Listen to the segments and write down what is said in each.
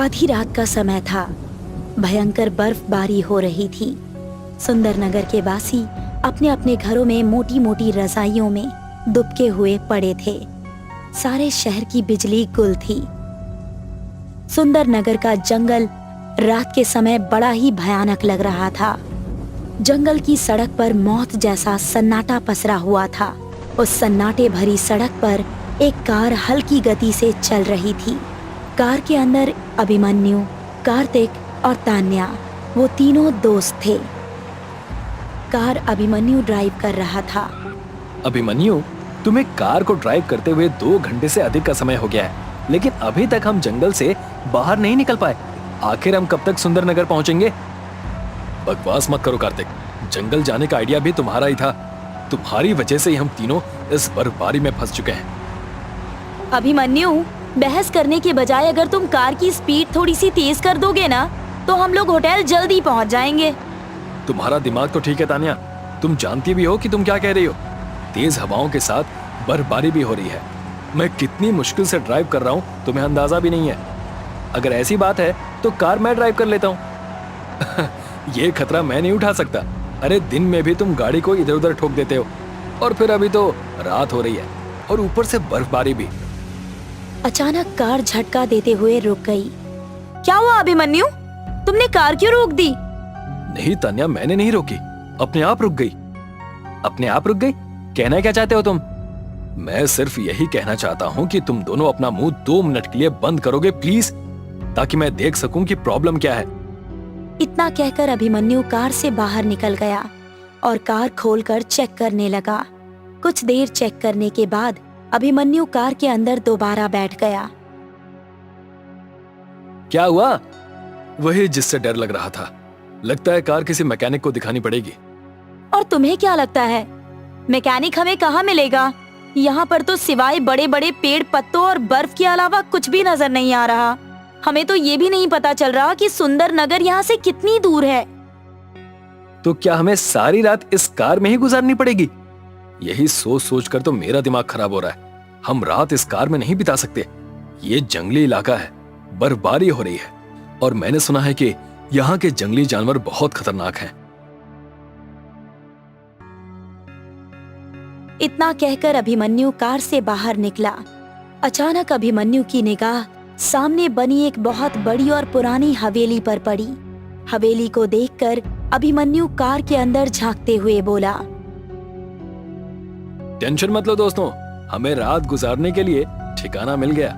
आधी रात का समय था। भयंकर बर्फबारी हो रही थी। सुंदरनगर के वासी अपने अपने घरों में मोटी मोटी रजाइयों में दुबके हुए पड़े थे। सारे शहर की बिजली गुल थी। सुंदरनगर का जंगल रात के समय बड़ा ही भयानक लग रहा था। जंगल की सड़क पर मौत जैसा सन्नाटा पसरा हुआ था। उस सन्नाटे भरी सड़क पर एक कार हल्की गति से चल रही थी। कार के अंदर अभिमन्यु, कार्तिक और तान्या, वो तीनों दोस्त थे। कार अभिमन्यु ड्राइव कर रहा था। अभिमन्यु, तुम्हें कार को ड्राइव करते हुए 2 घंटे से अधिक का समय हो गया है, लेकिन अभी तक हम जंगल से बाहर नहीं निकल पाए। आखिर हम कब तक सुंदरनगर पहुंचेंगे? बकवास मत करो कार्तिक, जंगल जाने का आइडिया भी तुम्हारा ही था। तुम्हारी वजह से ही हम तीनों इस बर्फबारी में फंस चुके हैं। अभिमन्यु, बहस करने के बजाय अगर तुम कार की स्पीड थोड़ी सी तेज कर दोगे ना, तो हम लोग होटल जल्दी पहुंच जाएंगे। तुम्हारा दिमाग तो ठीक है तान्या, तुम जानती भी हो कि तुम क्या कह रही हो। तेज हवाओं के साथ बर्फबारी भी हो रही है। मैं कितनी मुश्किल से ड्राइव कर रहा हूँ तुम्हें अंदाजा भी नहीं है। अगर ऐसी बात है तो कार मैं ड्राइव कर लेता हूँ। ये खतरा मैं नहीं उठा सकता। अरे दिन में भी तुम गाड़ी को इधर उधर ठोक देते हो, और फिर अभी तो रात हो रही है और ऊपर से बर्फबारी भी। अचानक कार झटका देते हुए रुक गई। क्या हुआ अभिमन्यु, तुमने कार क्यों रोक दी? नहीं तान्या, मैंने नहीं रोकी, अपने आप रुक गई। अपने आप रुक गई? कहना क्या चाहते हो तुम? मैं सिर्फ यही कहना चाहता हूँ कि तुम दोनों अपना मुंह 2 मिनट के लिए बंद करोगे प्लीज, ताकि मैं देख सकूं कि प्रॉब्लम क्या है। इतना कहकर अभिमन्यु कार से बाहर निकल गया और कार खोलकर चेक करने लगा। कुछ देर चेक करने के बाद अभिमन्यु कार के अंदर दोबारा बैठ गया। क्या हुआ? वही जिससे डर लग रहा था। लगता है कार किसी मैकेनिक को दिखानी पड़ेगी। और तुम्हें क्या लगता है मैकेनिक हमें कहाँ मिलेगा? यहाँ पर तो सिवाय बड़े बड़े पेड़ पत्तों और बर्फ के अलावा कुछ भी नजर नहीं आ रहा। हमें तो ये भी नहीं पता चल रहा कि सुंदरनगर यहाँ से कितनी दूर है। तो क्या हमें सारी रात इस कार में ही गुजारनी पड़ेगी? यही सोच सोच कर तो मेरा दिमाग खराब हो रहा है। हम रात इस कार में नहीं बिता सकते। ये जंगली इलाका है, बर्फबारी हो रही है, और मैंने सुना है कि यहाँ के जंगली जानवर बहुत खतरनाक हैं। इतना कहकर अभिमन्यु कार से बाहर निकला। अचानक अभिमन्यु की निगाह सामने बनी एक बहुत बड़ी और पुरानी हवेली पर पड़ी। हवेली को देखकर अभिमन्यु कार के अंदर झांकते हुए बोला, टेंशन मत लो दोस्तों, हमें रात गुजारने के लिए ठिकाना मिल गया।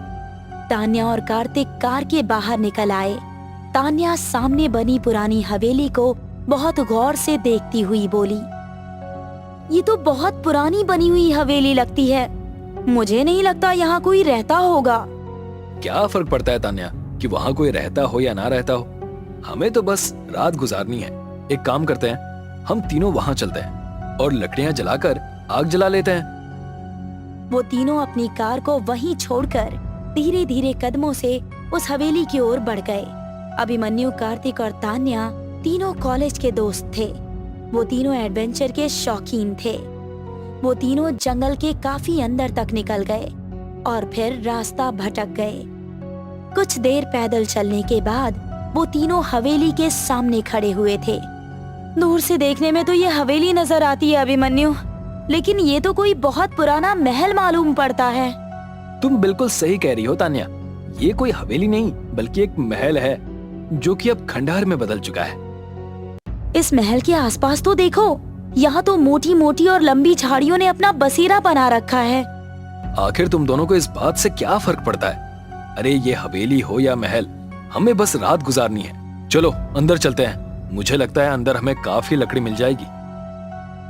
तान्या और कार्तिक कार के बाहर निकल आए। तान्या सामने बनी पुरानी हवेली को बहुत गौर से देखती हुई बोली, ये तो बहुत पुरानी बनी हुई हवेली लगती है। मुझे नहीं लगता यहाँ कोई रहता होगा। क्या फर्क पड़ता है तान्या कि वहाँ कोई रहता हो या ना रहता हो? हमें तो बस रात गुजारनी है। एक काम करते हैं, हम तीनों वहाँ चलते हैं और लकड़ियाँ जलाकर आग जला लेते हैं। वो तीनों अपनी कार को वहीं छोड़कर धीरे धीरे कदमों से उस हवेली की ओर बढ़ गए। अभिमन्यु, कार्तिक और तान्या तीनों कॉलेज के दोस्त थे। वो तीनों एडवेंचर के शौकीन थे। वो तीनों जंगल के काफी अंदर तक निकल गए और फिर रास्ता भटक गए। कुछ देर पैदल चलने के बाद वो तीनों हवेली के सामने खड़े हुए थे। दूर से देखने में तो ये हवेली नजर आती है अभिमन्यु, लेकिन ये तो कोई बहुत पुराना महल मालूम पड़ता है। तुम बिल्कुल सही कह रही हो तान्या, ये कोई हवेली नहीं बल्कि एक महल है, जो कि अब खंडहर में बदल चुका है। इस महल के आसपास तो देखो, यहाँ तो मोटी मोटी और लंबी झाड़ियों ने अपना बसेरा बना रखा है। आखिर तुम दोनों को इस बात से क्या फर्क पड़ता है? अरे ये हवेली हो या महल, हमें बस रात गुजारनी है। चलो अंदर चलते हैं। मुझे लगता है अंदर हमें काफी लकड़ी मिल जाएगी।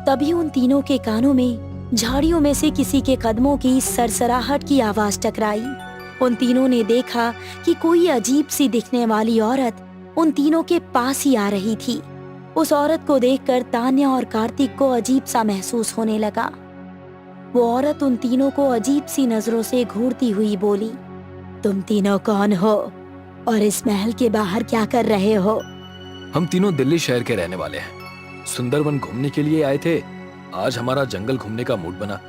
तभी उन तीनों के कानों में झाड़ियों में से किसी के कदमों की सरसराहट की आवाज टकराई। उन तीनों ने देखा कि कोई अजीब सी दिखने वाली औरत उन तीनों के पास ही आ रही थी। उस औरत को देखकर तान्या और कार्तिक को अजीब सा महसूस होने लगा। वो औरत उन तीनों को अजीब सी नजरों से घूरती हुई बोली, तुम तीनों कौन हो और इस महल के बाहर क्या कर रहे हो? हम तीनों दिल्ली शहर के रहने वाले हैं। सुंदरवन घूमने के लिए आए थे। आज हमारा जंगल घूमने का मूड बना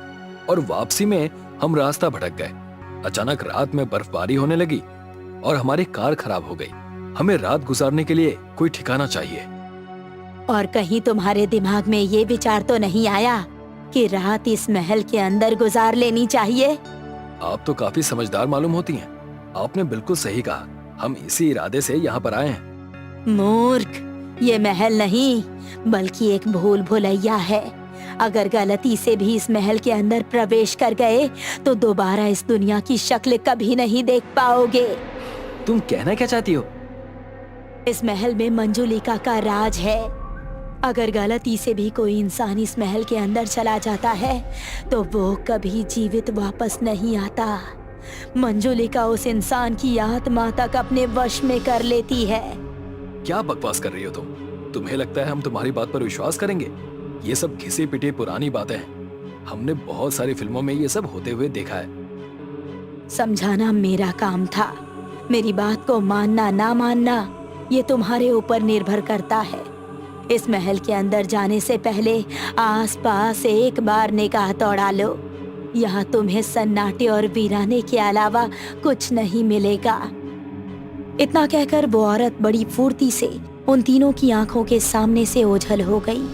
और वापसी में हम रास्ता भटक गए। अचानक रात में बर्फबारी होने लगी और हमारी कार खराब हो गई। हमें रात गुजारने के लिए कोई ठिकाना चाहिए। और कहीं तुम्हारे दिमाग में ये विचार तो नहीं आया कि रात इस महल के अंदर गुजार लेनी चाहिए? आप तो काफी समझदार मालूम होती हैं। आपने बिल्कुल सही कहा, हम इसी इरादे से यहाँ पर आए हैं। मूर्ख, ये महल नहीं बल्कि एक भूल भुलैया है। अगर गलती से भी इस महल के अंदर प्रवेश कर गए तो दोबारा इस दुनिया की शक्ल कभी नहीं देख पाओगे। तुम कहना क्या चाहती हो? इस महल में मंजुलिका का राज है। अगर गलती से भी कोई इंसान इस महल के अंदर चला जाता है तो वो कभी जीवित वापस नहीं आता। मंजुलिका उस इंसान की आत्मा तक अपने वश में कर लेती है। क्या बकवास कर रही हो तुम? तुम्हें लगता है हम तुम्हारी बात पर विश्वास करेंगे? ये सब घिसी पिटी पुरानी बातें हैं। हमने बहुत सारी फिल्मों में ये सब होते हुए देखा है। समझाना मेरा काम था। मेरी बात को मानना ना मानना ये तुम्हारे ऊपर निर्भर करता है। इस महल के अंदर जाने से पहले आसपास एक बार निगाह दौड़ा लो। यहाँ तुम्हें सन्नाटे और वीराने के अलावा कुछ नहीं मिलेगा। इतना कहकर वो औरत बड़ी फुर्ती से उन तीनों की आंखों के सामने से ओझल हो गई।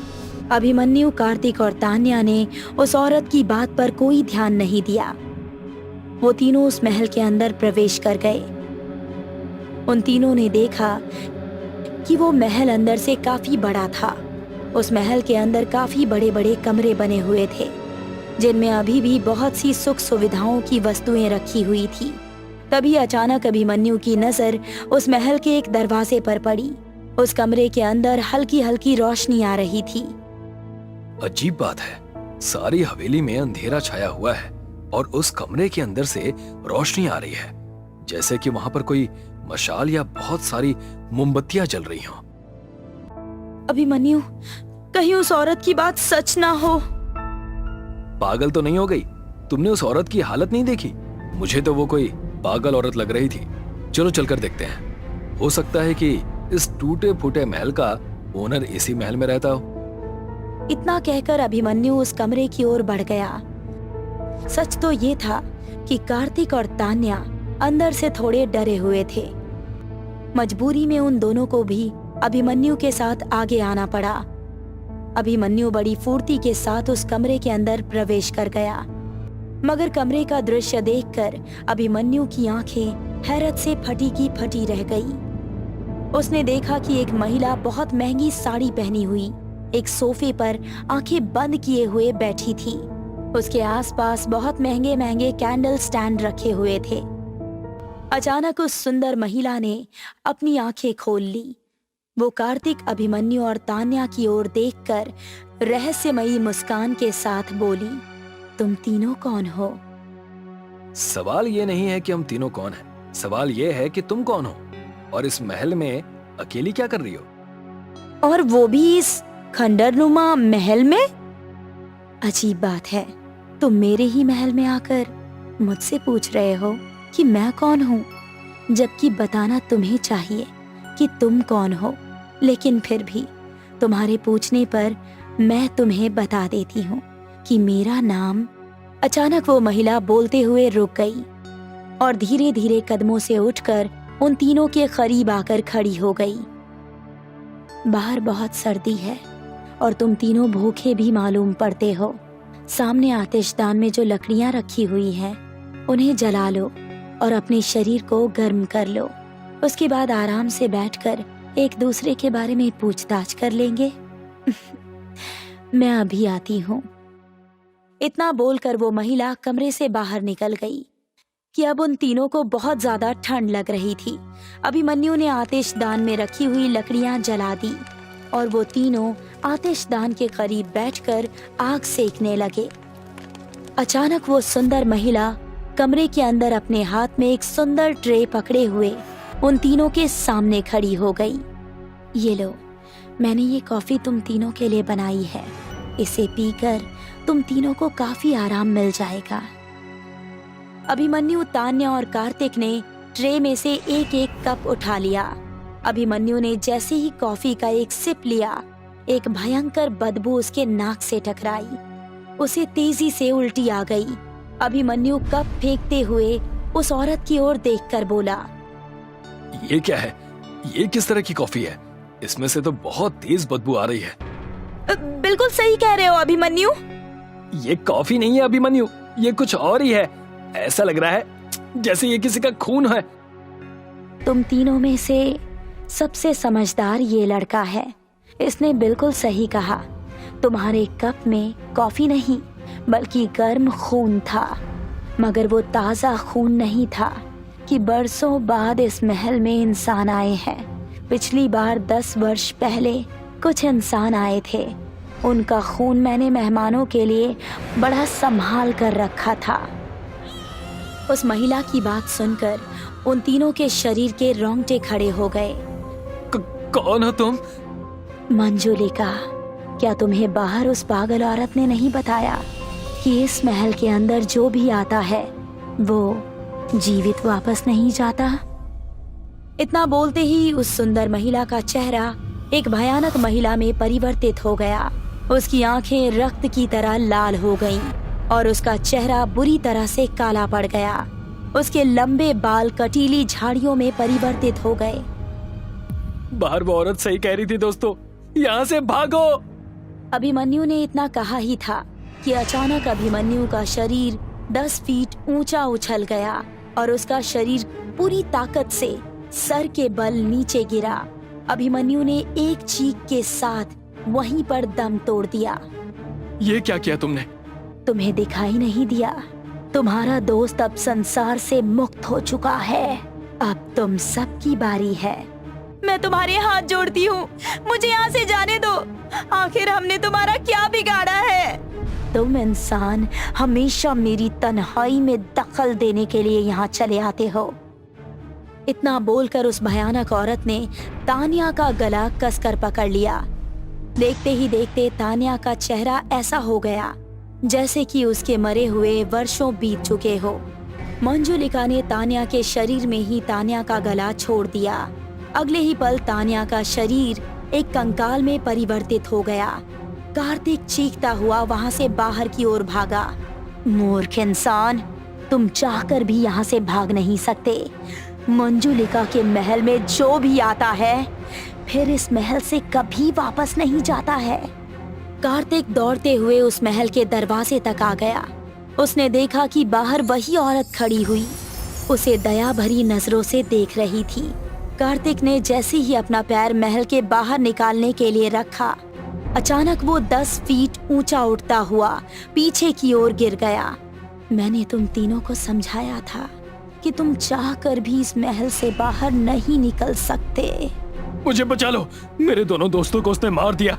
अभिमन्यु, कार्तिक और तान्या ने उस औरत की बात पर कोई ध्यान नहीं दिया। वो तीनों उस महल के अंदर प्रवेश कर गए। उन तीनों ने देखा कि वो महल अंदर से काफी बड़ा था। उस महल के अंदर काफी बड़े बड़े कमरे बने हुए थे जिनमें अभी भी बहुत सी सुख सुविधाओं की वस्तुएं रखी हुई थी। तभी अचानक अभिमन्यु की नजर उस महल के एक दरवाजे पर पड़ी। उस कमरे के अंदर हल्की हल्की रोशनी आ रही थी। अजीब बात है, सारी हवेली में अंधेरा छाया हुआ है और उस कमरे के अंदर से रोशनी आ रही है, जैसे कि वहां पर कोई मशाल या बहुत सारी मोमबत्तियां जल रही हों। अभिमन्यु, कहीं उस औरत की बात सच ना हो। पागल तो नहीं हो गई? तुमने उस औरत की हालत नहीं देखी? मुझे तो वो कोई पागल औरत लग रही थी। चलो चलकर देखते हैं। हो सकता है कि इस टूटे फूटे महल का ओनर इसी महल में रहता हो। इतना कहकर अभिमन्यु उस कमरे की ओर बढ़ गया। सच तो ये था कि कार्तिक और तान्या अंदर से थोड़े डरे हुए थे। मजबूरी में उन दोनों को भी अभिमन्यु के साथ आगे आना पड़ा। अभिमन्यु बड़ी फुर्ती के साथ उस कमरे के अंदर प्रवेश कर गया, मगर कमरे का दृश्य देखकर अभिमन्यु की आंखें हैरत से फटी की फटी रह गई। उसने देखा कि एक महिला बहुत महंगी साड़ी पहनी हुई एक सोफे पर आंखें बंद किए हुए बैठी थी। उसके आसपास बहुत महंगे महंगे कैंडल स्टैंड रखे हुए थे। अचानक उस सुंदर महिला ने अपनी आंखें खोल ली। वो कार्तिक, अभिमन्यु और तान्या की ओर देखकर रहस्यमयी मुस्कान के साथ बोली, तुम तीनों कौन हो? सवाल ये नहीं है कि हम तीनों कौन हैं, सवाल ये है कि तुम कौन हो और इस महल में अकेली क्या कर रही हो? और वो भी इस खंडरनुमा महल में? अजीब बात है, तुम मेरे ही महल में आकर मुझसे पूछ रहे हो कि मैं कौन हूँ, जबकि बताना तुम्हें चाहिए कि तुम कौन हो। लेकिन फिर भी तुम्हारे पूछने पर मैं तुम्हें बता देती हूँ कि मेरा नाम। अचानक वो महिला बोलते हुए रुक गई और धीरे धीरे कदमों से उठकर उन तीनों के करीब आकर खड़ी हो गई। बाहर बहुत सर्दी है और तुम तीनों भूखे भी मालूम पड़ते हो। सामने आतिशदान में जो लकड़ियां रखी हुई हैं, उन्हें जला लो और अपने शरीर को गर्म कर लो। उसके बाद आराम से बैठकर एक दूसरे के बारे में पूछताछ कर लेंगे। मैं अभी आती हूँ। इतना बोलकर वो महिला कमरे से बाहर निकल गई कि अब उन तीनों को बहुत ज्यादा ठंड लग रही थी। अभिमन्यु ने आतिशदान में रखी हुई लकड़ियां जला दी और वो तीनों आतिशदान के करीब बैठकर आग सेकने लगे। अचानक वो सुंदर महिला कमरे के अंदर अपने हाथ में एक सुंदर ट्रे पकड़े हुए उन तीनों के सामने खड़ी हो गई। ये लो, मैंने ये कॉफी तुम तीनों के लिए बनाई है। इसे पीकर तुम तीनों को काफी आराम मिल जाएगा। अभिमन्यु, तान्या और कार्तिक ने ट्रे में से एक एक कप उठा लिया। अभिमन्यु ने जैसे ही कॉफी का एक सिप लिया, एक भयंकर बदबू उसके नाक से टकराई। उसे तेजी से उल्टी आ गई। अभिमन्यु कप फेंकते हुए उस औरत की ओर देखकर बोला, ये क्या है? ये किस तरह की कॉफी है? इसमें से तो बहुत तेज बदबू आ रही है। बिल्कुल सही कह रहे हो अभिमन्यु। ये कॉफी नहीं है अभिमन्यु, ये कुछ और ही है। ऐसा लग रहा है जैसे ये किसी का खून है। तुम तीनों में से सबसे समझदार ये लड़का है। इसने बिल्कुल सही कहा। तुम्हारे कप में कॉफी नहीं बल्कि गर्म खून था, मगर वो ताजा खून नहीं था कि बरसों बाद इस महल में इंसान आए हैं। पिछली बार 10 वर्ष पहले कुछ इंसान आए थे। उनका खून मैंने मेहमानों के लिए बड़ा संभाल कर रखा था। उस महिला की बात सुनकर उन तीनों के शरीर के रोंगटे खड़े हो गए। कौन हो तुम? मंजुलिका, क्या तुम्हें बाहर उस पागल औरत ने नहीं बताया कि इस महल के अंदर जो भी आता है वो जीवित वापस नहीं जाता? इतना बोलते ही उस सुंदर महिला का चेहरा एक भयानक महिला में परिवर्तित हो गया। उसकी आंखें रक्त की तरह लाल हो गईं और उसका चेहरा बुरी तरह से काला पड़ गया। उसके लंबे बाल कटीली झाड़ियों में परिवर्तित हो गए। बाहर वो औरत सही कह रही थी दोस्तों, यहाँ से भागो। अभिमन्यु ने इतना कहा ही था कि अचानक अभिमन्यु का शरीर 10 फीट ऊंचा उछल गया और उसका शरीर पूरी ताकत से सर के बल नीचे गिरा। अभिमन्यु ने एक चीख के साथ वहीं पर दम तोड़ दिया। ये क्या किया तुमने? तुम्हें दिखाई नहीं दिया? तुम्हारा दोस्त अब संसार से मुक्त हो चुका है। अब तुम सबकी बारी है। मैं तुम्हारे हाथ जोड़ती हूँ, मुझे यहाँ से जाने दो। आखिर हमने तुम्हारा क्या बिगाड़ा है? तुम इंसान हमेशा मेरी तन्हाई में दखल देने के लिए यहाँ चले आते हो। इतना बोलकर उस भयानक औरत ने तानिया का गला कसकर पकड़ लिया। देखते ही देखते तानिया का चेहरा ऐसा हो गया जैसे कि उसके मरे हुए वर्षों बीत चुके हो। मंजुलिका ने तानिया के शरीर में ही तानिया का गला छोड़ दिया। अगले ही पल तानिया का शरीर एक कंकाल में परिवर्तित हो गया। कार्तिक चीखता हुआ वहां से बाहर की ओर भागा। मूर्ख इंसान, तुम चाहकर भी यहाँ से भाग नहीं सकते। मंजुलिका के महल में जो भी आता है फिर इस महल से कभी वापस नहीं जाता है। कार्तिक दौड़ते हुए उस महल के दरवाजे तक आ गया। उसने देखा कि बाहर वही औरत खड़ी हुई उसे दया भरी नजरों से देख रही थी। कार्तिक ने जैसे ही अपना पैर महल के बाहर निकालने के लिए रखा, अचानक वो 10 फीट ऊंचा उठता हुआ पीछे की ओर गिर गया। मैंने तुम तीनों को समझाया था कि तुम चाहकर भी इस महल से बाहर नहीं निकल सकते। मुझे बचा लो, मेरे दोनों दोस्तों को उसने मार दिया।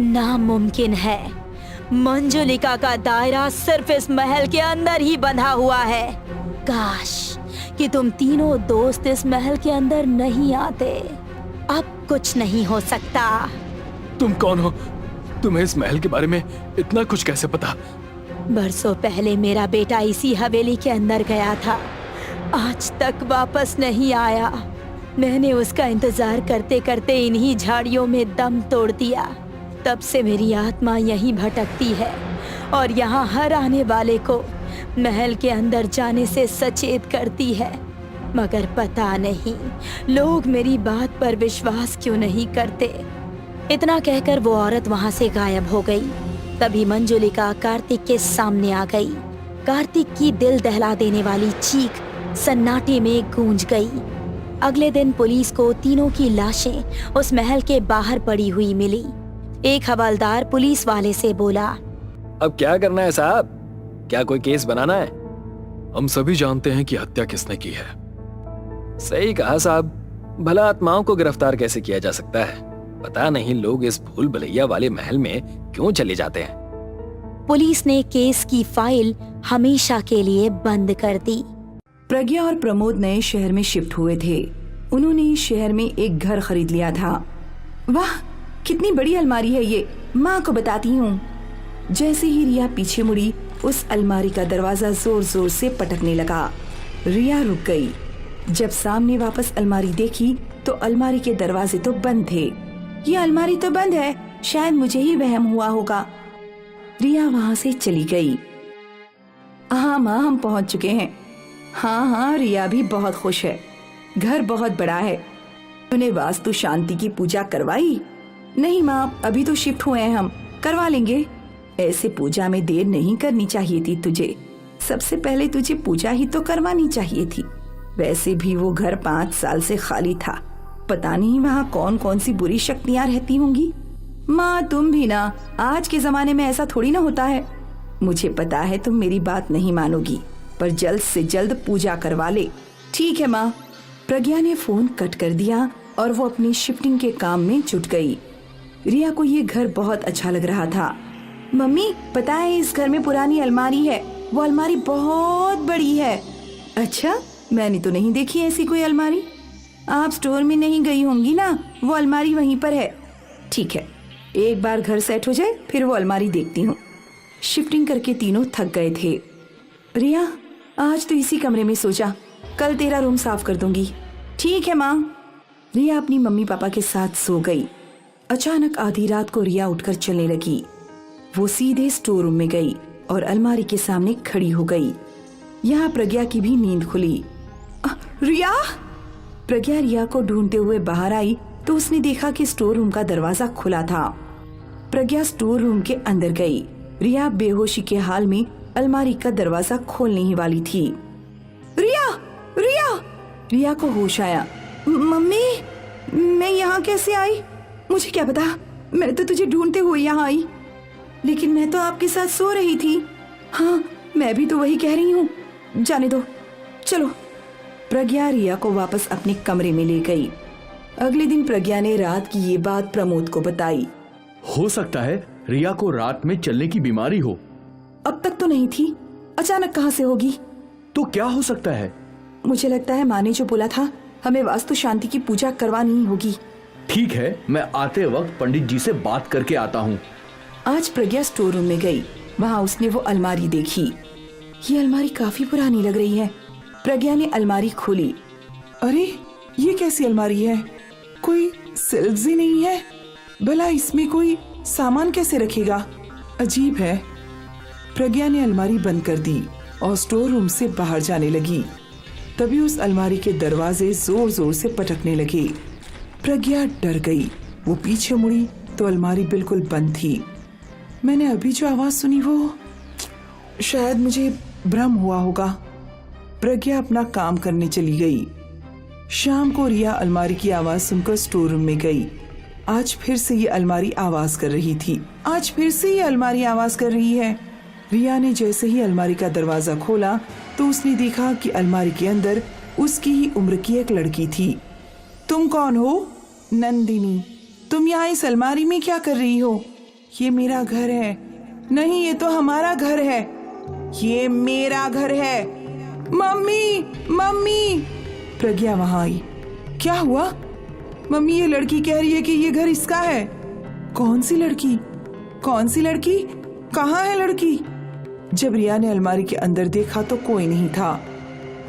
नामुमकिन है। मंजुलिका का दायरा सिर्फ इस महल के अंदर ही बंधा हुआ है। काश कि तुम तीनों दोस्त इस महल के अंदर नहीं आते। अब कुछ नहीं हो सकता। तुम कौन हो? तुम्हें इस महल के बारे में इतना कुछ कैसे पता? बरसों पहले मेरा बेटा इसी हवेली के अंदर गया था, आज तक वापस नहीं आया। मैंने उसका इंतजार करते करते इन्हीं झाड़ियों में दम तोड़ दिया। तब से मेरी आत्मा यहीं भटकती है और यहाँ हर आने वाले को महल के अंदर जाने से सचेत करती है। मगर पता नहीं लोग मेरी बात पर विश्वास क्यों नहीं करते। इतना कहकर वो औरत वहाँ से गायब हो गई। तभी मंजुलिका कार्तिक के सामने आ गई। कार्तिक की दिल दहला देने वाली चीख सन्नाटे में गूंज गई। अगले दिन पुलिस को तीनों की लाशें उस महल के बाहर पड़ी हुई मिली। एक हवलदार पुलिस वाले से बोला, अब क्या करना है साहब? क्या कोई केस बनाना है? हम सभी जानते हैं कि हत्या किसने की है। सही कहा साहब, भला आत्माओं को गिरफ्तार कैसे किया जा सकता है? पता नहीं लोग इस भूल भुलैया वाले महल में क्यों चले जाते हैं। पुलिस ने केस की फाइल हमेशा के लिए बंद कर दी। प्रज्ञा और प्रमोद नए शहर में शिफ्ट हुए थे। उन्होंने इस शहर में एक घर खरीद लिया था। वाह, कितनी बड़ी अलमारी है ये, माँ को बताती हूँ। जैसे ही रिया पीछे मुड़ी, उस अलमारी का दरवाजा जोर जोर से पटकने लगा। रिया रुक गई। जब सामने वापस अलमारी देखी तो अलमारी के दरवाजे तो बंद थे। ये अलमारी तो बंद है, शायद मुझे ही वहम हुआ होगा। रिया वहाँ से चली गई। हाँ माँ, हम पहुँच चुके हैं। हाँ हाँ, रिया भी बहुत खुश है। घर बहुत बड़ा है। तूने वास्तु शांति की पूजा करवाई? नहीं माँ, अभी तो शिफ्ट हुए हैं हम, करवा लेंगे। ऐसे पूजा में देर नहीं करनी चाहिए थी तुझे। सबसे पहले तुझे पूजा ही तो करवानी चाहिए थी। वैसे भी वो घर 5 साल से खाली था, पता नहीं वहाँ कौन कौन सी बुरी शक्तियाँ रहती होंगी। माँ तुम भी ना, आज के जमाने में ऐसा थोड़ी ना होता है। मुझे पता है तुम मेरी बात नहीं मानोगी, पर जल्द से जल्द पूजा करवा ले। ठीक है माँ। प्रज्ञा ने फोन कट कर दिया और वो अपनी शिफ्टिंग के काम में जुट गई। रिया को ये घर बहुत अच्छा लग रहा था। मम्मी पता है इस घर में पुरानी अलमारी है, वो अलमारी बहुत बड़ी है। अच्छा, मैंने तो नहीं देखी ऐसी कोई अलमारी। आप स्टोर में नहीं गई होंगी ना, वो अलमारी वहीं पर है। ठीक है, एक बार घर सेट हो जाए फिर वो अलमारी देखती हूँ। शिफ्टिंग करके तीनों थक गए थे। रिया आज तो इसी कमरे में सो जा, कल तेरा रूम साफ कर दूंगी। ठीक है माँ। रिया अपनी मम्मी पापा के साथ सो गई। अचानक आधी रात को रिया उठकर चलने लगी। वो सीधे स्टोर रूम में गई और अलमारी के सामने खड़ी हो गई। यहाँ प्रज्ञा की भी नींद खुली। रिया! प्रज्ञा रिया को ढूंढते हुए बाहर आई तो उसने देखा कि स्टोर रूम का दरवाजा खुला था। प्रज्ञा स्टोर रूम के अंदर गई। रिया बेहोशी के हाल में अलमारी का दरवाजा खोलने ही वाली थी। रिया! रिया! रिया को होश आया। मम्मी, मैं यहाँ कैसे आई? मुझे क्या पता, मैं तो तुझे ढूंढते हुए यहाँ आई, लेकिन मैं तो आपके साथ सो रही थी। हाँ, मैं भी तो वही कह रही हूँ। जाने दो, चलो। प्रज्ञा रिया को वापस अपने कमरे में ले गई। अगले दिन प्रज्ञा ने रात की ये बात प्रमोद को बताई। हो सकता है रिया को रात में चलने की बीमारी हो। अब तक तो नहीं थी, अचानक कहाँ से होगी? तो क्या हो सकता है? मुझे लगता है माँ ने जो बोला था, हमें वास्तु शांति की पूजा करवानी ही होगी। ठीक है, मैं आते वक्त पंडित जी से बात करके आता हूँ। आज प्रज्ञा स्टोर रूम में गई। वहाँ उसने वो अलमारी देखी। ये अलमारी काफी पुरानी लग रही है। प्रज्ञा ने अलमारी खोली। अरे ये कैसी अलमारी है? कोई सेल्फ ही नहीं है। भला इसमें कोई सामान कैसे रखेगा? अजीब है। प्रज्ञा ने अलमारी बंद कर दी और स्टोर रूम से बाहर जाने लगी। तभी उस अलमारी के दरवाजे जोर जोर से पटकने लगे। प्रज्ञा डर गई। वो पीछे मुड़ी तो अलमारी बिल्कुल बंद थी। मैंने अभी जो आवाज सुनी वो शायद मुझे भ्रम हुआ होगा। प्रज्ञा अपना काम करने चली गई। शाम को रिया अलमारी की आवाज सुनकर स्टोर रूम में गई। आज फिर से ये अलमारी आवाज कर रही थी। आज फिर से ये अलमारी आवाज कर रही है। रिया ने जैसे ही अलमारी का दरवाजा खोला तो उसने देखा कि अलमारी के अंदर उसकी ही उम्र की एक लड़की थी। तुम कौन हो? नंदिनी। तुम यहाँ इस अलमारी में क्या कर रही हो? ये मेरा घर है। नहीं, ये तो हमारा घर है। ये मेरा घर है। Mummy, mummy! प्रज्ञा वहां आई। क्या हुआ? मम्मी, ये लड़की कह रही है कि ये घर इसका है। कौन सी लड़की? कौन सी लड़की? कहाँ है लड़की? जब रिया ने अलमारी के अंदर देखा तो कोई नहीं था,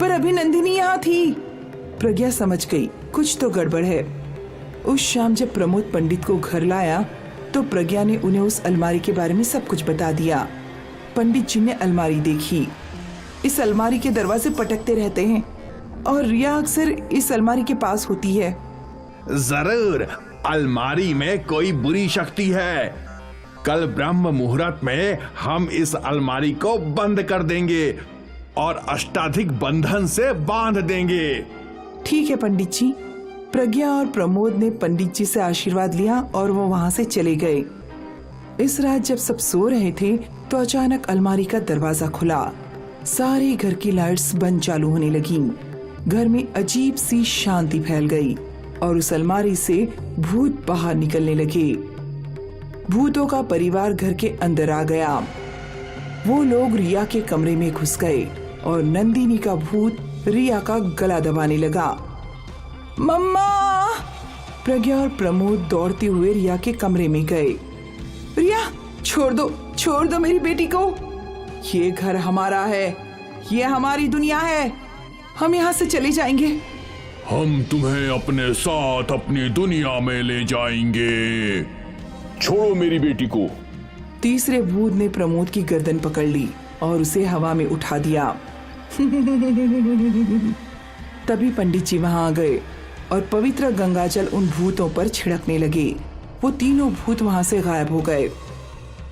पर अभी नंदिनी यहाँ थी। प्रज्ञा समझ गई कुछ तो गड़बड़ है। उस शाम जब प्रमोद पंडित को घर लाया तो प्रज्ञा ने उन्हें उस अलमारी के बारे में सब कुछ बता दिया। पंडित जी ने अलमारी देखी। इस अलमारी के दरवाजे पटकते रहते हैं और रिया अक्सर इस अलमारी के पास होती है। जरूर, अलमारी में कोई बुरी शक्ति है। कल ब्रह्म मुहूर्त में हम इस अलमारी को बंद कर देंगे और अष्टाधिक बंधन से बांध देंगे। ठीक है पंडित जी। प्रज्ञा और प्रमोद ने पंडित जी से आशीर्वाद लिया और वो वहां से चले गए। इस रात जब सब सो रहे थे तो अचानक अलमारी का दरवाजा खुला। सारे घर की लाइट्स बंद चालू होने लगी। घर में अजीब सी शांति फैल गई और उस अलमारी से भूत बाहर निकलने लगे। भूतों का परिवार घर के अंदर आ गया। वो लोग रिया के कमरे में घुस गए और नंदिनी का भूत रिया का गला दबाने लगा। मम्मा! प्रज्ञा और प्रमोद दौड़ते हुए रिया के कमरे में गए। रिया, छोड़ दो मेरी बेटी को। ये घर हमारा है, ये हमारी दुनिया है। हम यहाँ से चले जाएंगे। हम तुम्हें अपने साथ अपनी दुनिया में ले जाएंगे। छोड़ो मेरी बेटी को। तीसरे भूत ने प्रमोद की गर्दन पकड़ ली और उसे हवा में उठा दिया। तभी पंडित जी वहां आ गए और पवित्र गंगाजल उन भूतों पर छिड़कने लगे। वो तीनों भूत वहां से गायब हो गए।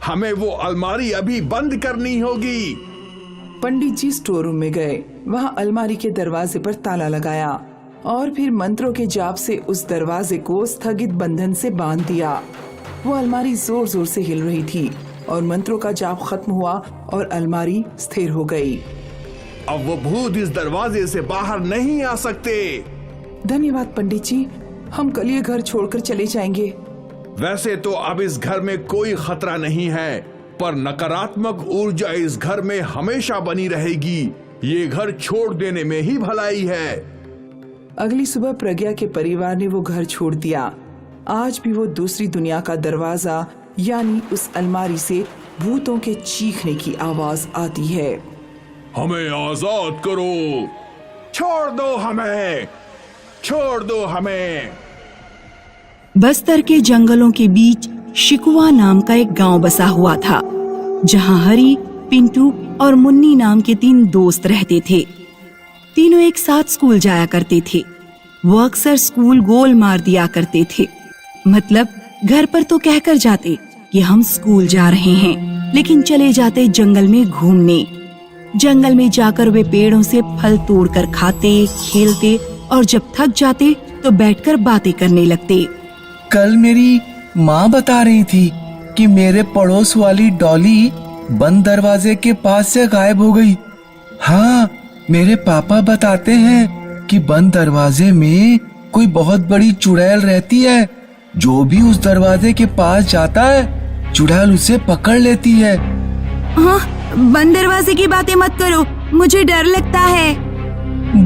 हमें वो अलमारी अभी बंद करनी होगी। पंडित जी स्टोर रूम में गए, वहां अलमारी के दरवाजे पर ताला लगाया और फिर मंत्रों के जाप से उस दरवाजे को स्थगित बंधन से बांध दिया। वो अलमारी जोर जोर से हिल रही थी और मंत्रों का जाप खत्म हुआ और अलमारी स्थिर हो गई। अब वो भूत इस दरवाजे से बाहर नहीं आ सकते। धन्यवाद पंडित जी, हम कल ये घर छोड़कर चले जाएंगे। वैसे तो अब इस घर में कोई खतरा नहीं है, पर नकारात्मक ऊर्जा इस घर में हमेशा बनी रहेगी। ये घर छोड़ देने में ही भलाई है। अगली सुबह प्रज्ञा के परिवार ने वो घर छोड़ दिया। आज भी वो दूसरी दुनिया का दरवाजा यानी उस अलमारी से भूतों के चीखने की आवाज आती है। हमें आजाद करो, छोड़ दो हमें, छोड़ दो हमें। बस्तर के जंगलों के बीच शिकुआ नाम का एक गांव बसा हुआ था, जहां हरी, पिंटू और मुन्नी नाम के 3 दोस्त रहते थे। तीनों एक साथ स्कूल जाया करते थे। वो अक्सर स्कूल गोल मार दिया करते थे, मतलब घर पर तो कहकर जाते कि हम स्कूल जा रहे हैं, लेकिन चले जाते जंगल में घूमने। जंगल में जाकर वे पेड़ों से फल तोड़कर खाते, खेलते और जब थक जाते तो बैठकर बातें करने लगते। कल मेरी माँ बता रही थी कि मेरे पड़ोस वाली डॉली बंद दरवाजे के पास से गायब हो गई। हाँ, मेरे पापा बताते हैं कि बंद दरवाजे में कोई बहुत बड़ी चुड़ैल रहती है। जो भी उस दरवाजे के पास जाता है, चुड़ैल उसे पकड़ लेती है। हाँ, बंद दरवाजे की बातें मत करो, मुझे डर लगता है।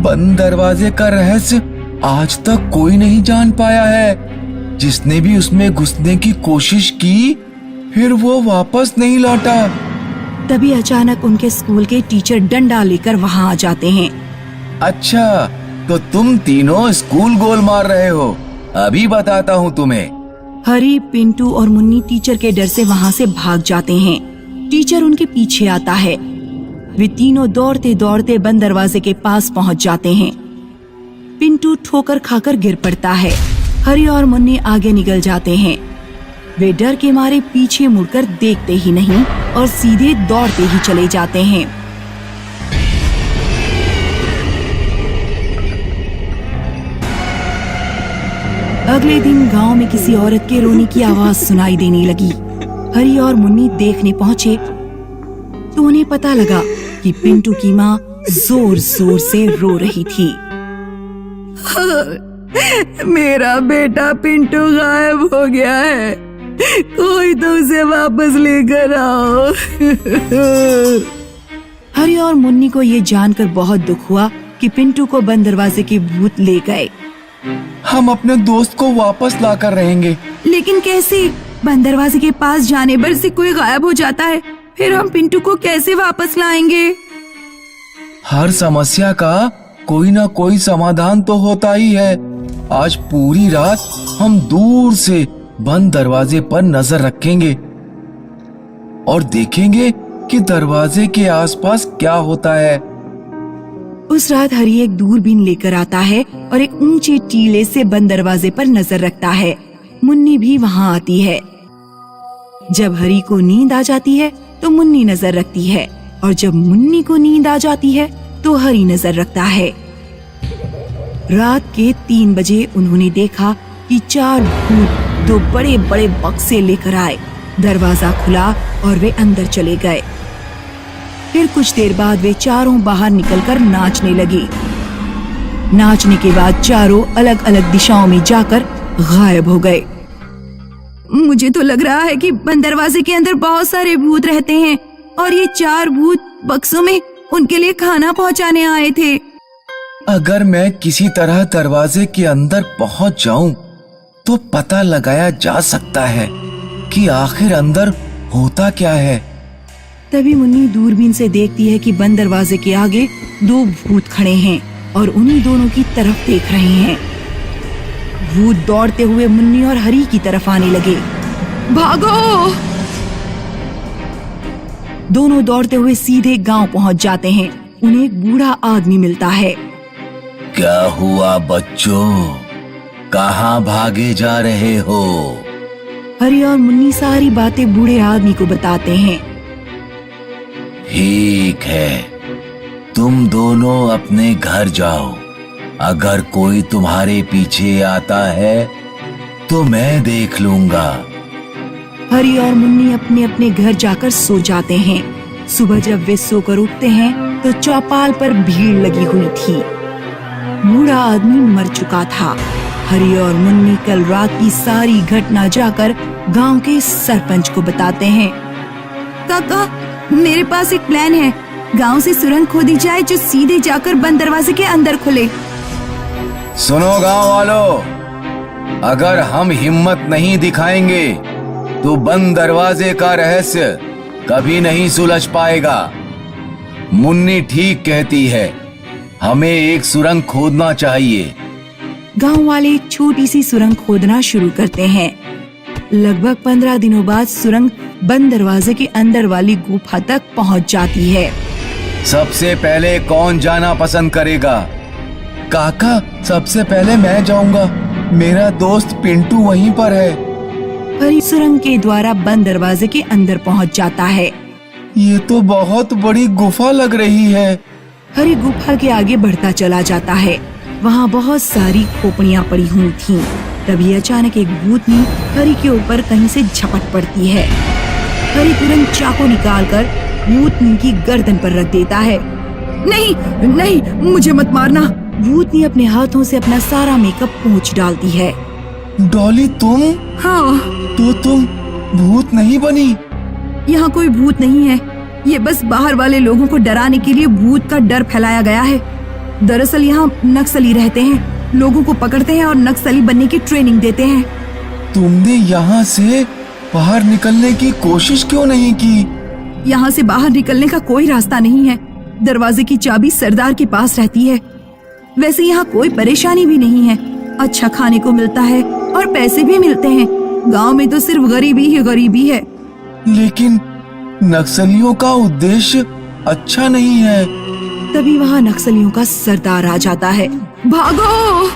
बंद दरवाजे का रहस्य आज तक कोई नहीं जान पाया है। जिसने भी उसमें घुसने की कोशिश की, फिर वो वापस नहीं लौटा। तभी अचानक उनके स्कूल के टीचर डंडा लेकर वहाँ आ जाते हैं। अच्छा, तो तुम तीनों स्कूल गोल मार रहे हो, अभी बताता हूँ तुम्हें। हरी, पिंटू और मुन्नी टीचर के डर से वहाँ से भाग जाते हैं। टीचर उनके पीछे आता है। वे तीनों दौड़ते दौड़ते बंद दरवाजे के पास पहुँच जाते हैं। पिंटू ठोकर खाकर गिर पड़ता है। हरी और मुन्नी आगे निकल जाते हैं। वे डर के मारे पीछे मुड़कर देखते ही नहीं और सीधे दौड़ते ही चले जाते हैं। अगले दिन गांव में किसी औरत के रोने की आवाज सुनाई देने लगी। हरी और मुन्नी देखने पहुंचे तो उन्हें पता लगा कि पिंटू की माँ जोर जोर से रो रही थी। मेरा बेटा पिंटू गायब हो गया है, कोई तो उसे वापस लेकर आओ। हरी और मुन्नी को ये जानकर बहुत दुख हुआ कि पिंटू को बंद दरवाजे के भूत ले गए। हम अपने दोस्त को वापस लाकर रहेंगे। लेकिन कैसे? बंद दरवाजे के पास जाने पर से कोई गायब हो जाता है, फिर हम पिंटू को कैसे वापस लाएंगे? हर समस्या का कोई ना कोई समाधान तो होता ही है। आज पूरी रात हम दूर से बंद दरवाजे पर नजर रखेंगे और देखेंगे कि दरवाजे के आसपास क्या होता है। उस रात हरी एक दूरबीन लेकर आता है और एक ऊंचे टीले से बंद दरवाजे पर नजर रखता है। मुन्नी भी वहाँ आती है। जब हरी को नींद आ जाती है तो मुन्नी नजर रखती है, और जब मुन्नी को नींद आ जाती है तो हरी नजर रखता है। रात के 3 बजे उन्होंने देखा कि 4 भूत 2 बड़े बड़े बक्से लेकर आए। दरवाजा खुला और वे अंदर चले गए। फिर कुछ देर बाद वे चारों बाहर निकलकर नाचने लगे। नाचने के बाद चारों अलग अलग दिशाओं में जाकर गायब हो गए। मुझे तो लग रहा है कि बंद दरवाजे के अंदर बहुत सारे भूत रहते हैं और ये 4 भूत बक्सों में उनके लिए खाना पहुंचाने आए थे। अगर मैं किसी तरह दरवाजे के अंदर पहुंच जाऊं तो पता लगाया जा सकता है कि आखिर अंदर होता क्या है। तभी मुन्नी दूरबीन से देखती है कि बंद दरवाजे के आगे 2 भूत खड़े हैं और उन्हीं दोनों की तरफ देख रहे हैं। भूत दौड़ते हुए मुन्नी और हरी की तरफ आने लगे। भागो! दोनों दौड़ते हुए सीधे गांव पहुंच जाते हैं। उन्हें एक बूढ़ा आदमी मिलता है। क्या हुआ बच्चों, कहाँ भागे जा रहे हो? हरी और मुन्नी सारी बातें बूढ़े आदमी को बताते हैं। ठीक है, तुम दोनों अपने घर जाओ। अगर कोई तुम्हारे पीछे आता है तो मैं देख लूंगा। हरी और मुन्नी अपने अपने घर जाकर सो जाते हैं। सुबह जब वे सोकर उठते हैं तो चौपाल पर भीड़ लगी हुई थी। बूढ़ा आदमी मर चुका था। हरी और मुन्नी कल रात की सारी घटना जाकर गांव के सरपंच को बताते हैं। काका, मेरे पास एक प्लान है। गांव से सुरंग खोदी जाए जो सीधे जाकर बंद दरवाजे के अंदर खुले। सुनो गांव वालों, अगर हम हिम्मत नहीं दिखाएंगे तो बंद दरवाजे का रहस्य कभी नहीं सुलझ पाएगा। मुन्नी ठीक कहती है, हमें एक सुरंग खोदना चाहिए। गांव वाले एक छोटी सी सुरंग खोदना शुरू करते हैं। लगभग 15 दिनों बाद सुरंग बंद दरवाजे के अंदर वाली गुफा तक पहुंच जाती है। सबसे पहले कौन जाना पसंद करेगा? काका, सबसे पहले मैं जाऊंगा। मेरा दोस्त पिंटू वहीं पर है। हरी सुरंग के द्वारा बंद दरवाजे के अंदर पहुंच जाता है। ये तो बहुत बड़ी गुफा लग रही है। हरी गुफा के आगे बढ़ता चला जाता है। वहाँ बहुत सारी खोपड़ियाँ पड़ी हुई थीं। तभी अचानक एक भूतनी हरी के ऊपर कहीं से झपट पड़ती है। हरी तुरंत चाकू निकालकर भूतनी की गर्दन पर रख देता है। नहीं नहीं, मुझे मत मारना। भूतनी अपने हाथों से अपना सारा मेकअप पोंछ डालती है। डॉली, तुम? हाँ। तो तुम भूत नहीं बनी? यहाँ कोई भूत नहीं है। ये बस बाहर वाले लोगों को डराने के लिए भूत का डर फैलाया गया है। दरअसल यहाँ नक्सली रहते हैं, लोगों को पकड़ते हैं और नक्सली बनने की ट्रेनिंग देते हैं। तुमने यहाँ से बाहर निकलने की कोशिश क्यों नहीं की? यहाँ से बाहर निकलने का कोई रास्ता नहीं है। दरवाजे की चाबी सरदार के पास रहती है। वैसे यहाँ कोई परेशानी भी नहीं है। अच्छा खाने को मिलता है और पैसे भी मिलते हैं। गांव में तो सिर्फ गरीबी ही गरीबी है। लेकिन नक्सलियों का उद्देश्य अच्छा नहीं है। तभी वहाँ नक्सलियों का सरदार आ जाता है। भागो!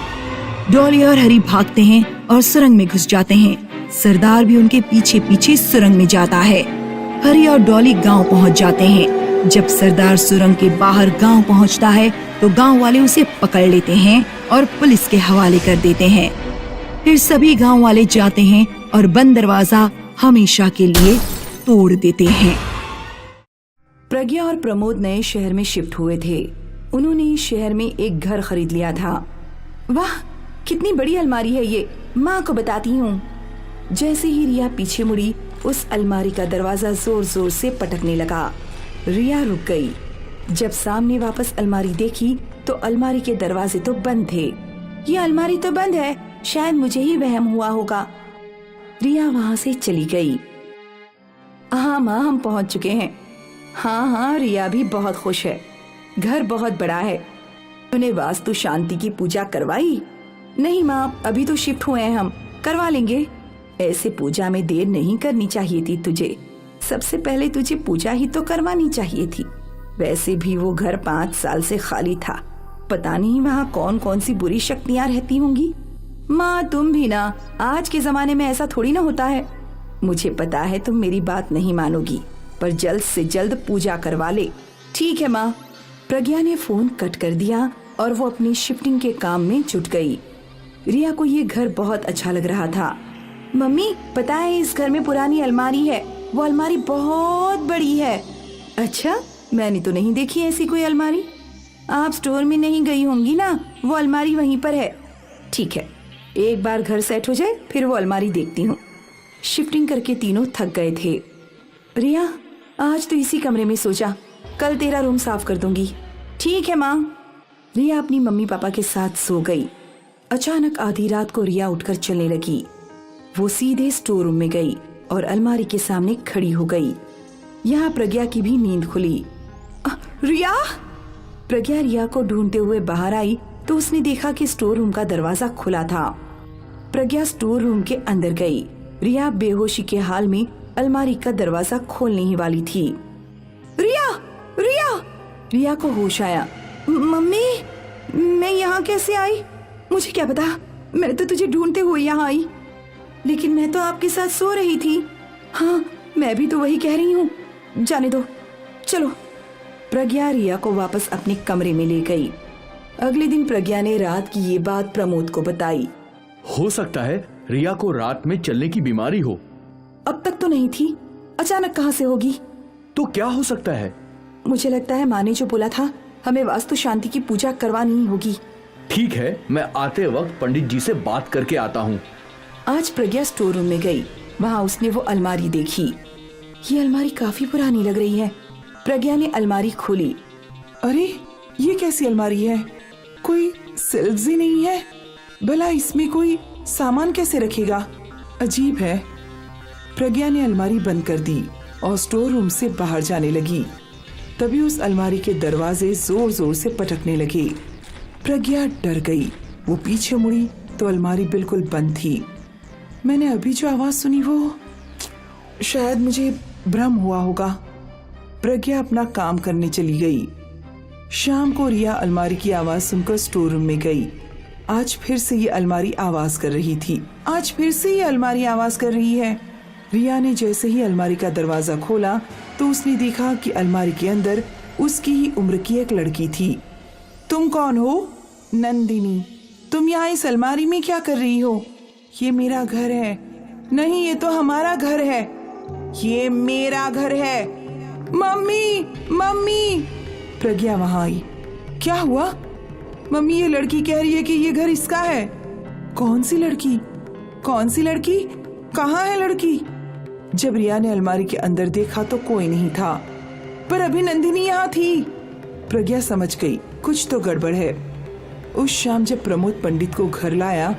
डॉली और हरी भागते हैं और सुरंग में घुस जाते हैं। सरदार भी उनके पीछे पीछे सुरंग में जाता है। हरी और डॉली गांव पहुंच जाते हैं। जब सरदार सुरंग के बाहर गांव पहुंचता है तो गांव वाले उसे पकड़ लेते हैं और पुलिस के हवाले कर देते हैं। फिर सभी गांव वाले जाते हैं और बंद दरवाजा हमेशा के लिए तोड़ देते हैं। प्रज्ञा और प्रमोद नए शहर में शिफ्ट हुए थे। उन्होंने इस शहर में एक घर खरीद लिया था। वाह, कितनी बड़ी अलमारी है ये, माँ को बताती हूँ। जैसे ही रिया पीछे मुड़ी, उस अलमारी का दरवाजा जोर जोर से पटकने लगा। रिया रुक गई। जब सामने वापस अलमारी देखी तो अलमारी के दरवाजे तो बंद थे। ये अलमारी तो बंद है, शायद मुझे ही वहम हुआ होगा। रिया वहाँ से चली गई। हाँ माँ, हम पहुँच चुके हैं। हाँ, रिया भी बहुत खुश है। घर बहुत बड़ा है। तूने वास्तु शांति की पूजा करवाई? नहीं माँ, अभी तो शिफ्ट हुए हैं हम, करवा लेंगे। ऐसे पूजा में देर नहीं करनी चाहिए थी तुझे। सबसे पहले तुझे पूजा ही तो करवानी चाहिए थी। वैसे भी वो घर 5 साल से खाली था। पता नहीं वहाँ कौन कौन सी बुरी शक्तियाँ रहती होंगी। माँ, तुम भी ना, आज के जमाने में ऐसा थोड़ी ना होता है। मुझे पता है तुम मेरी बात नहीं मानोगी, पर जल्द से जल्द पूजा करवा ले। ठीक है माँ। प्रज्ञा ने फोन कट कर दिया और वो अपनी शिफ्टिंग के काम में जुट गई। रिया को ये घर बहुत अच्छा लग रहा था। मम्मी, पता है इस घर में पुरानी अलमारी है। वो अलमारी बहुत बड़ी है। अच्छा, मैंने तो नहीं देखी ऐसी कोई अलमारी। आप स्टोर में नहीं गई होंगी ना, वो अलमारी वहीं पर है। ठीक है, एक बार घर सेट हो जाए फिर वो अलमारी देखती हूँ। शिफ्टिंग करके तीनों थक गए थे। रिया, आज तो इसी कमरे में सो जा, कल तेरा रूम साफ कर दूंगी। ठीक है माँ। रिया अपनी मम्मी पापा के साथ सो गई। अचानक आधी रात को रिया उठकर चलने लगी। वो सीधे स्टोर रूम में गई और अलमारी के सामने खड़ी हो गई। यहाँ प्रज्ञा की भी नींद खुली। रिया! प्रज्ञा रिया को ढूंढते हुए बाहर आई तो उसने देखा कि स्टोर रूम का दरवाजा खुला था। प्रज्ञा स्टोर रूम के अंदर गई। रिया बेहोशी के हाल में अलमारी का दरवाजा खोलने ही वाली थी। रिया! रिया! रिया को होश आया। मम्मी! मैं यहाँ कैसे आई? मुझे क्या पता, मैं तो तुझे ढूंढते हुए यहाँ आई, लेकिन मैं तो आपके साथ सो रही थी। हाँ, मैं भी तो वही कह रही हूँ। जाने दो, चलो। प्रज्ञा रिया को वापस अपने कमरे में ले गई। अगले दिन प्रज्ञा ने रात की ये बात प्रमोद को बताई। हो सकता है रिया को रात में चलने की बीमारी हो। अब तक तो नहीं थी, अचानक कहाँ से होगी? तो क्या हो सकता है? मुझे लगता है माँ ने जो बोला था, हमें वास्तु शांति की पूजा करवानी होगी। ठीक है, मैं आते वक्त पंडित जी से बात करके आता हूँ। आज प्रज्ञा स्टोर रूम में गई। वहाँ उसने वो अलमारी देखी। ये अलमारी काफी पुरानी लग रही है। प्रज्ञा ने अलमारी खोली। अरे ये कैसी अलमारी है? कोई शेल्व्स ही नहीं है। भला इसमें कोई सामान कैसे रखेगा? अजीब है। प्रज्ञा ने अलमारी बंद कर दी और स्टोर रूम से बाहर जाने लगी। तभी उस अलमारी के दरवाजे जोर जोर से पटकने लगे। प्रज्ञा डर गई। वो पीछे मुड़ी तो अलमारी बिल्कुल बंद थी। मैंने अभी जो आवाज सुनी वो शायद मुझे भ्रम हुआ होगा। प्रज्ञा अपना काम करने चली गई। शाम को रिया अलमारी की आवाज सुनकर स्टोर रूम में गई। आज फिर से ये अलमारी आवाज कर रही थी। आज फिर से ये अलमारी आवाज कर रही है। रिया ने जैसे ही अलमारी का दरवाजा खोला तो उसने देखा कि अलमारी के अंदर उसकी ही उम्र की एक लड़की थी। तुम कौन हो? नंदिनी। तुम यहाँ इस अलमारी में क्या कर रही हो? ये मेरा घर है। नहीं, ये तो हमारा घर है। ये मेरा घर है। Mummy, mummy. प्रज्ञा वहां आई। क्या हुआ? मम्मी, ये लड़की कह रही है कि ये घर इसका है। कौन सी लड़की? कौन सी लड़की? कहाँ है लड़की? जब रिया ने अलमारी के अंदर देखा तो कोई नहीं था, पर अभी नंदिनी यहाँ थी। प्रज्ञा समझ गई कुछ तो गड़बड़ है। उस शाम जब प्रमोद पंडित को घर लाया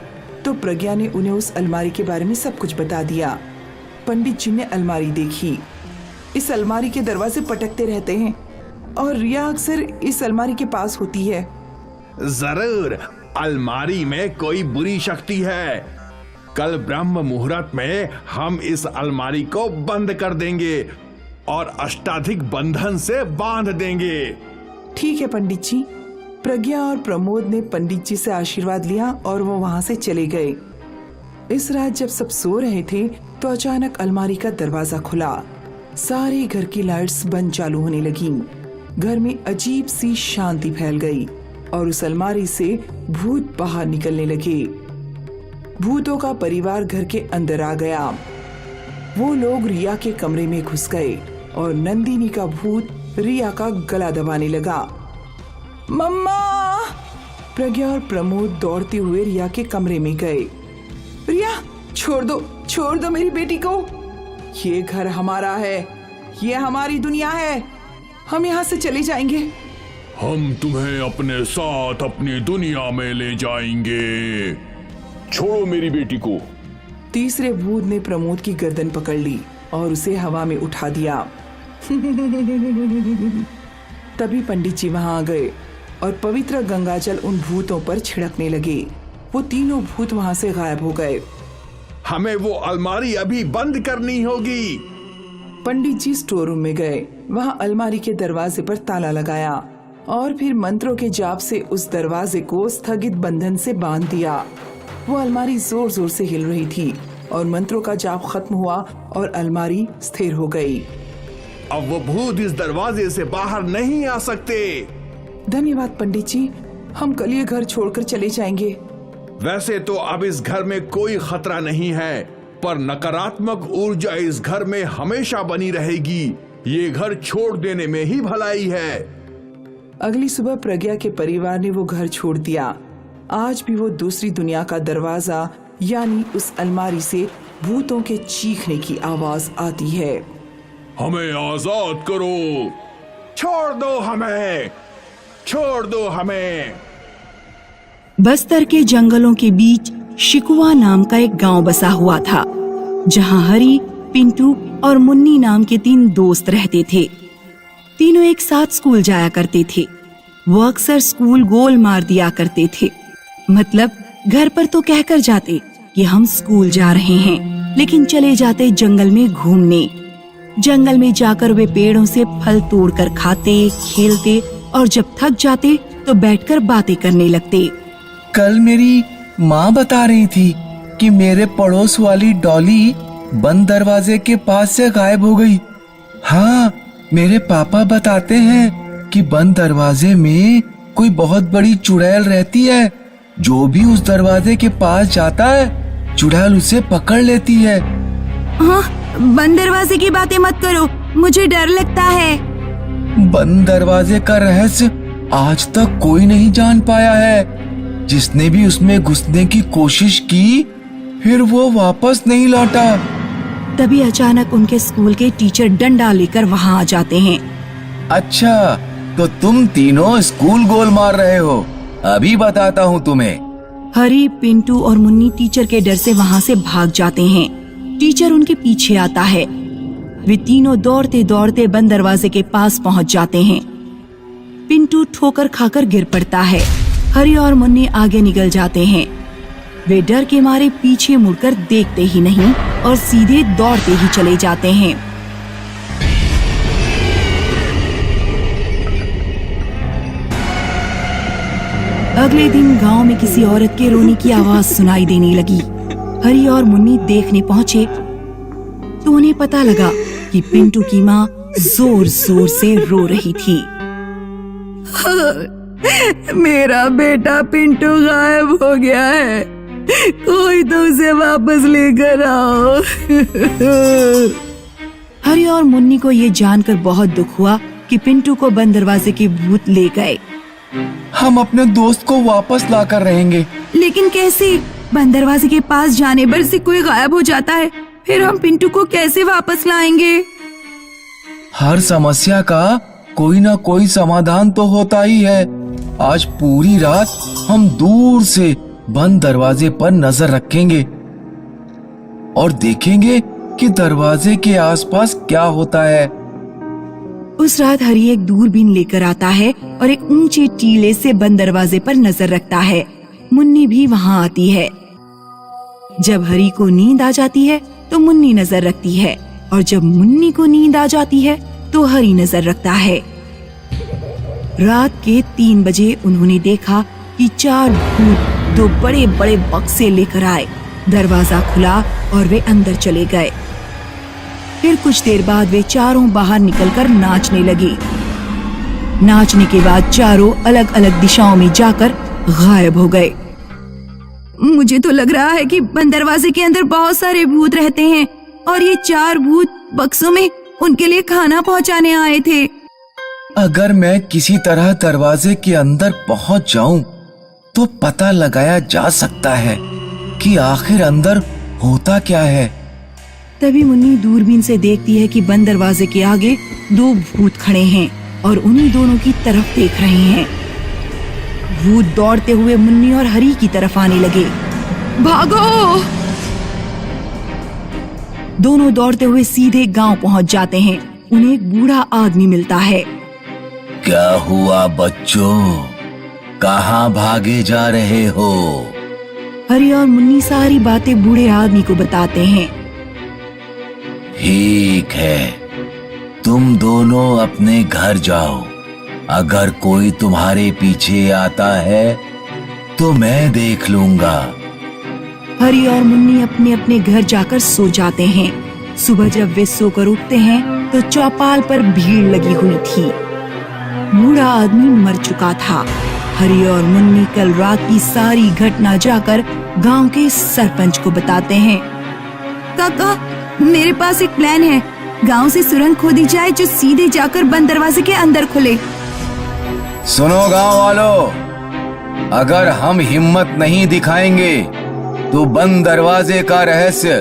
तो प्रज्ञा ने उन्हें उस अलमारी के बारे में सब कुछ बता दिया। पंडित जी ने अलमारी देखी। इस अलमारी के दरवाजे पटकते रहते हैं और रिया अक्सर इस अलमारी के पास होती है। जरूर, अलमारी में कोई बुरी शक्ति है। कल ब्रह्म मुहूर्त में हम इस अलमारी को बंद कर देंगे और अष्टाधिक बंधन से बांध देंगे। ठीक है पंडित जी। प्रज्ञा और प्रमोद ने पंडित जी से आशीर्वाद लिया और वो वहां से चले गए। इस रात जब सब सो रहे थे तो अचानक अलमारी का दरवाजा खुला। सारे घर की लाइट्स बंद चालू होने लगी। घर में अजीब सी शांति फैल गई और उस अलमारी से भूत बाहर निकलने लगे। भूतों का परिवार घर के अंदर आ गया। वो लोग रिया के कमरे में घुस गए और नंदिनी का भूत रिया का गला दबाने लगा। मम्मा! प्रज्ञा और प्रमोद दौड़ते हुए रिया के कमरे में गए। रिया, छोड़ दो मेरी बेटी को। ये घर हमारा है, ये हमारी दुनिया है। हम यहाँ से चले जाएंगे। हम तुम्हें अपने साथ अपनी दुनिया में ले जाएंगे। छोड़ो मेरी बेटी को। तीसरे भूत ने प्रमोद की गर्दन पकड़ ली और उसे हवा में उठा दिया। तभी पंडित जी वहां आ गए और पवित्र गंगाजल उन भूतों पर छिड़कने लगे। वो तीनों भूत वहां से गायब हो गए। हमें वो अलमारी अभी बंद करनी होगी। पंडित जी स्टोर रूम में गए। वहां अलमारी के दरवाजे पर ताला लगाया और फिर मंत्रों के जाप से उस दरवाजे को स्थगित बंधन से बांध दिया। वो अलमारी जोर जोर से हिल रही थी और मंत्रों का जाप खत्म हुआ और अलमारी स्थिर हो गई। अब वो भूत इस दरवाजे से बाहर नहीं आ सकते। धन्यवाद पंडित जी, हम कल ये घर छोड़कर चले जाएंगे। वैसे तो अब इस घर में कोई खतरा नहीं है, पर नकारात्मक ऊर्जा इस घर में हमेशा बनी रहेगी। ये घर छोड़ देने में ही भलाई है। अगली सुबह प्रज्ञा के परिवार ने वो घर छोड़ दिया। आज भी वो दूसरी दुनिया का दरवाजा यानी उस अलमारी से भूतों के चीखने की आवाज आती है। हमें आजाद करो, छोड़ दो हमें, छोड़ दो हमें। बस्तर के जंगलों के बीच शिकुआ नाम का एक गांव बसा हुआ था, जहां हरी, पिंटू और मुन्नी नाम के 3 दोस्त रहते थे। तीनों एक साथ स्कूल जाया करते थे। वो अक्सर स्कूल गोल मार दिया करते थे। मतलब घर पर तो कहकर जाते कि हम स्कूल जा रहे हैं, लेकिन चले जाते जंगल में घूमने। जंगल में जाकर वे पेड़ों से फल तोड़कर खाते, खेलते और जब थक जाते तो बैठकर बातें करने लगते। कल मेरी माँ बता रही थी कि मेरे पड़ोस वाली डॉली बंद दरवाजे के पास से गायब हो गई। हाँ, मेरे पापा बताते हैं कि बंद दरवाजे में कोई बहुत बड़ी चुड़ैल रहती है। जो भी उस दरवाजे के पास जाता है, चुड़ैल उसे पकड़ लेती है। हाँ, बंद दरवाजे की बातें मत करो, मुझे डर लगता है। बंद दरवाजे का रहस्य आज तक कोई नहीं जान पाया है। जिसने भी उसमें घुसने की कोशिश की, फिर वो वापस नहीं लौटा। तभी अचानक उनके स्कूल के टीचर डंडा लेकर वहाँ आ जाते हैं। अच्छा, तो तुम तीनों स्कूल गोल मार रहे हो। अभी बताता हूँ तुम्हें। हरी, पिंटू और मुन्नी टीचर के डर से वहाँ से भाग जाते हैं। टीचर उनके पीछे आता है। वे तीनों दौड़ते दौड़ते बंद दरवाजे के पास पहुँच जाते हैं। पिंटू ठोकर खाकर गिर पड़ता है। हरी और मुन्नी आगे निकल जाते हैं। वे डर के मारे पीछे मुड़कर देखते ही नहीं और सीधे दौड़ते ही चले जाते हैं। अगले दिन गांव में किसी औरत के रोने की आवाज सुनाई देने लगी। हरी और मुन्नी देखने पहुंचे तो उन्हें पता लगा कि पिंटू की माँ जोर जोर से रो रही थी। मेरा बेटा पिंटू गायब हो गया है, कोई तो उसे वापस लेकर आओ। हरी और मुन्नी को ये जानकर बहुत दुख हुआ कि पिंटू को बंद दरवाजे के भूत ले गए। हम अपने दोस्त को वापस लाकर रहेंगे। लेकिन कैसे? बंद दरवाजे के पास जाने पर से कोई गायब हो जाता है, फिर हम पिंटू को कैसे वापस लाएंगे? हर समस्या का कोई ना कोई समाधान तो होता ही है। आज पूरी रात हम दूर से बंद दरवाजे पर नजर रखेंगे और देखेंगे कि दरवाजे के आसपास क्या होता है। उस रात हरी एक दूरबीन लेकर आता है और एक ऊंचे टीले से बंद दरवाजे पर नजर रखता है। मुन्नी भी वहाँ आती है। जब हरी को नींद आ जाती है तो मुन्नी नजर रखती है, और जब मुन्नी को नींद आ जाती है तो हरी नजर रखता है। रात के 3 बजे उन्होंने देखा कि 4 भूत 2 बड़े बड़े बक्से लेकर आए। दरवाजा खुला और वे अंदर चले गए। फिर कुछ देर बाद वे चारों बाहर निकलकर नाचने लगे। नाचने के बाद चारों अलग अलग दिशाओं में जाकर गायब हो गए। मुझे तो लग रहा है कि बंद दरवाजे के अंदर बहुत सारे भूत रहते हैं और ये 4 भूत बक्सों में उनके लिए खाना पहुंचाने आए थे। अगर मैं किसी तरह दरवाजे के अंदर पहुंच जाऊं तो पता लगाया जा सकता है कि आखिर अंदर होता क्या है। तभी मुन्नी दूरबीन से देखती है कि बंद दरवाजे के आगे 2 भूत खड़े हैं और उन्हीं दोनों की तरफ देख रहे हैं। भूत दौड़ते हुए मुन्नी और हरी की तरफ आने लगे। भागो! दोनों दौड़ते हुए सीधे गांव पहुंच जाते हैं। उन्हें एक बूढ़ा आदमी मिलता है। क्या हुआ बच्चों, कहाँ भागे जा रहे हो? हरी और मुन्नी सारी बातें बूढ़े आदमी को बताते हैं। ठीक है, तुम दोनों अपने घर जाओ। अगर कोई तुम्हारे पीछे आता है तो मैं देख लूंगा। हरी और मुन्नी अपने अपने घर जाकर सो जाते हैं। सुबह जब वे सोकर उठते हैं तो चौपाल पर भीड़ लगी हुई थी। बूढ़ा आदमी मर चुका था। हरी और मुन्नी कल रात की सारी घटना जाकर गांव के सरपंच को बताते हैं। काका, मेरे पास एक प्लान है। गांव से सुरंग खोदी जाए जो सीधे जाकर बंद दरवाजे के अंदर खुले। सुनो गांव वालों, अगर हम हिम्मत नहीं दिखाएंगे तो बंद दरवाजे का रहस्य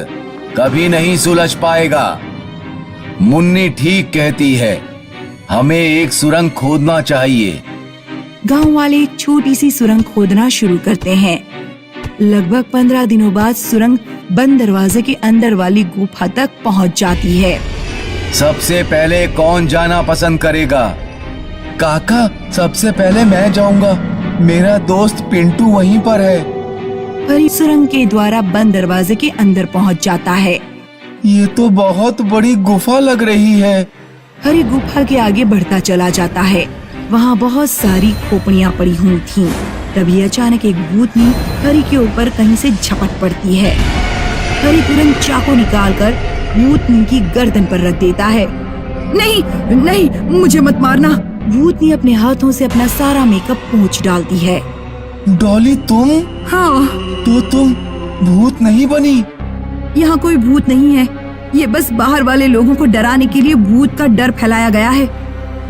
कभी नहीं सुलझ पाएगा। मुन्नी ठीक कहती है, हमें एक सुरंग खोदना चाहिए। गांव वाले एक छोटी सी सुरंग खोदना शुरू करते हैं। लगभग 15 दिनों बाद सुरंग बंद दरवाजे के अंदर वाली गुफा तक पहुंच जाती है। सबसे पहले कौन जाना पसंद करेगा? काका, सबसे पहले मैं जाऊंगा। मेरा दोस्त पिंटू वहीं पर है। हरी सुरंग के द्वारा बंद दरवाजे के अंदर पहुंच जाता है। ये तो बहुत बड़ी गुफा लग रही है। हरी गुफा के आगे बढ़ता चला जाता है। वहाँ बहुत सारी खोपड़ियाँ पड़ी हुई थीं। तभी अचानक एक भूतनी हरी के ऊपर कहीं से झपट पड़ती है। हरी तुरंत चाकू निकालकर भूतनी की गर्दन पर रख देता है। नहीं नहीं, मुझे मत मारना। भूतनी अपने हाथों से अपना सारा मेकअप पोंछ डालती है। डॉली तुम? हाँ, तो तुम भूत नहीं बनी? यहाँ कोई भूत नहीं है। ये बस बाहर वाले लोगों को डराने के लिए भूत का डर फैलाया गया है।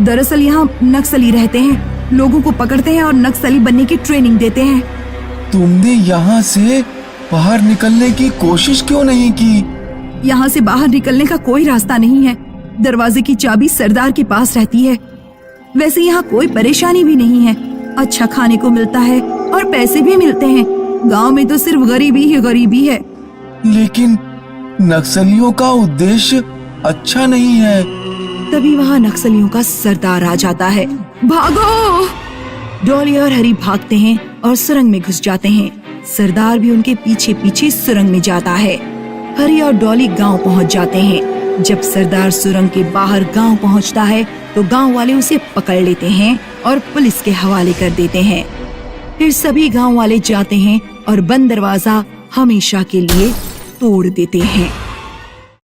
दरअसल यहाँ नक्सली रहते हैं, लोगों को पकड़ते हैं और नक्सली बनने की ट्रेनिंग देते हैं। तुमने यहाँ से बाहर निकलने की कोशिश क्यों नहीं की? यहाँ से बाहर निकलने का कोई रास्ता नहीं है। दरवाजे की चाबी सरदार के पास रहती है। वैसे यहाँ कोई परेशानी भी नहीं है। अच्छा खाने को मिलता है और पैसे भी मिलते हैं। गांव में तो सिर्फ गरीबी ही गरीबी है। लेकिन नक्सलियों का उद्देश्य अच्छा नहीं है। तभी वहाँ नक्सलियों का सरदार आ जाता है। भागो! डॉली और हरी भागते हैं और सुरंग में घुस जाते हैं। सरदार भी उनके पीछे पीछे सुरंग में जाता है। हरी और डॉली गांव पहुंच जाते हैं। जब सरदार सुरंग के बाहर गांव पहुंचता है तो गांव वाले उसे पकड़ लेते हैं और पुलिस के हवाले कर देते हैं। फिर सभी गांव वाले जाते हैं और बंद दरवाजा हमेशा के लिए तोड़ देते हैं।